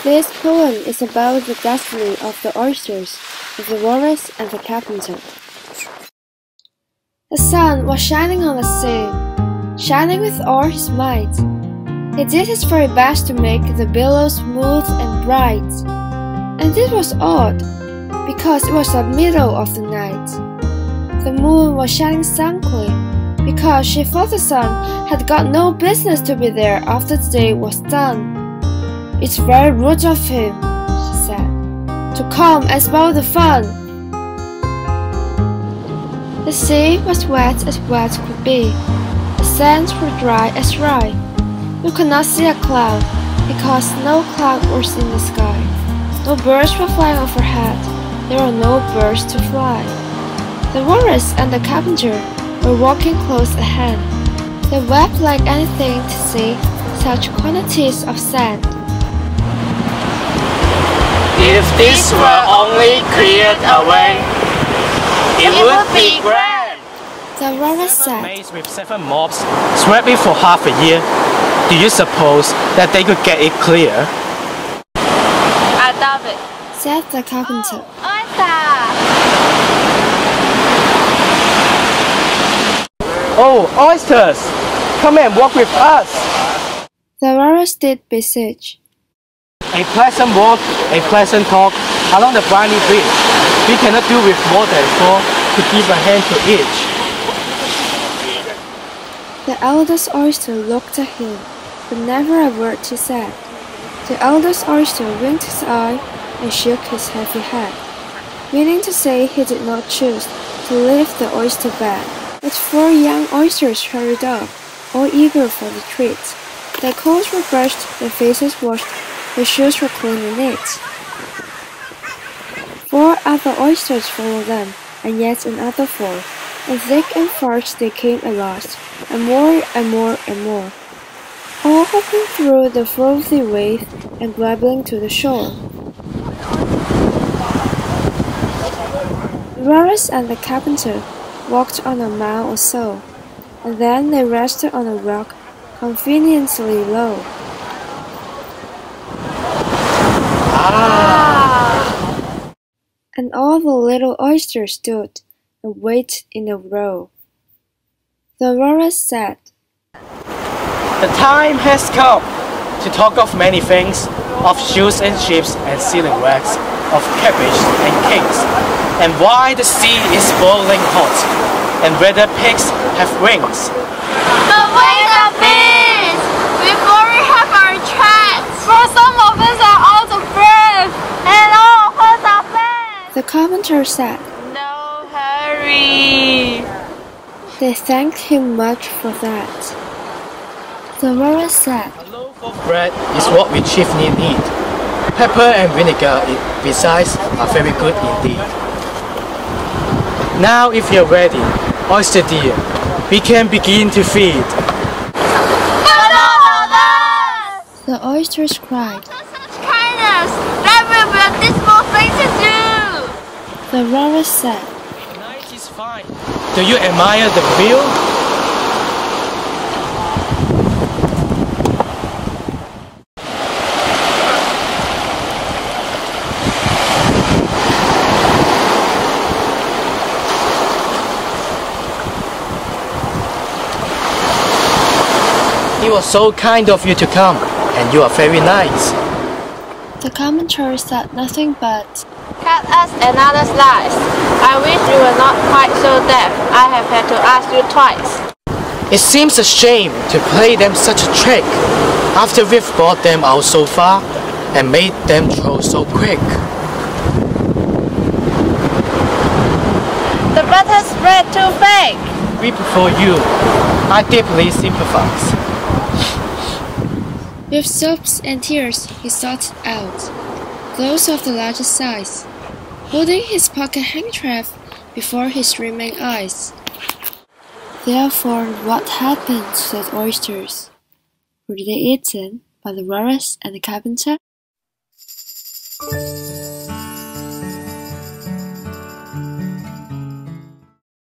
This poem is about the destiny of the oysters, of the walrus and the carpenter. The sun was shining on the sea, shining with all his might. He did his very best to make the billows smooth and bright. And this was odd, because it was the middle of the night. The moon was shining sulkily, because she thought the sun had got no business to be there after the day was done. "It's very rude of him," she said, "to come and spoil the fun." The sea was wet as wet could be. The sands were dry as dry. You could not see a cloud, because no cloud was in the sky. No birds were flying overhead. There were no birds to fly. The walrus and the carpenter were walking close at hand. They wept like anything to see such quantities of sand. If this were only cleared away, it would be grand. The walrus said, Maize with 7 mops, swept it for half a year. Do you suppose that they could get it clear? I doubt it, said the carpenter. Oh, oysters! Come and walk with us! The walrus did beseech. A pleasant walk, a pleasant talk along the briny bridge. We cannot do with more than 4 to give a hand to each. The eldest oyster looked at him, but never a word he said. The eldest oyster winked his eye and shook his heavy head, meaning to say he did not choose to leave the oyster bed. But 4 young oysters hurried up, all eager for the treat. Their coats were brushed, their faces washed, their shoes were clean and neat. 4 other oysters followed them, and yet another 4, and thick and fast they came at last, and more and more and more, all hopping through the frothy wave and grabbling to the shore. The walrus and the carpenter walked on a mile or so, and then they rested on a rock conveniently low. And all the little oysters stood and waited in a row. The walrus said, The time has come to talk of many things, of shoes and ships and sealing wax, of cabbage and cakes, and why the sea is boiling hot, and whether pigs have wings. But wait a bit! Before we have our chats, for some of us are out of breath, and all of us are fat. The carpenter said. No hurry. They thanked him much for that. The walrus said, A loaf of bread is what we chiefly need. Pepper and vinegar, besides, are very good indeed. Now, if you're ready, oyster dear, we can begin to feed. But all of us! The oysters cried. Such kindness! That will be a dismal thing to do! The walrus said, The night is fine. Do you admire the view? It was so kind of you to come, and you are very nice. The carpenter said nothing but, Cut us another slice. I wish you were not quite so deaf. I have had to ask you twice. It seems a shame to play them such a trick, after we've brought them out so far, and made them throw so quick. The butter spread too fake. Weep for you. I deeply sympathize. with sobs and tears he sought out clothes of the largest size, holding his pocket handkerchief before his streaming eyes. Therefore, what happened to the oysters? Were they eaten by the walrus and the carpenter?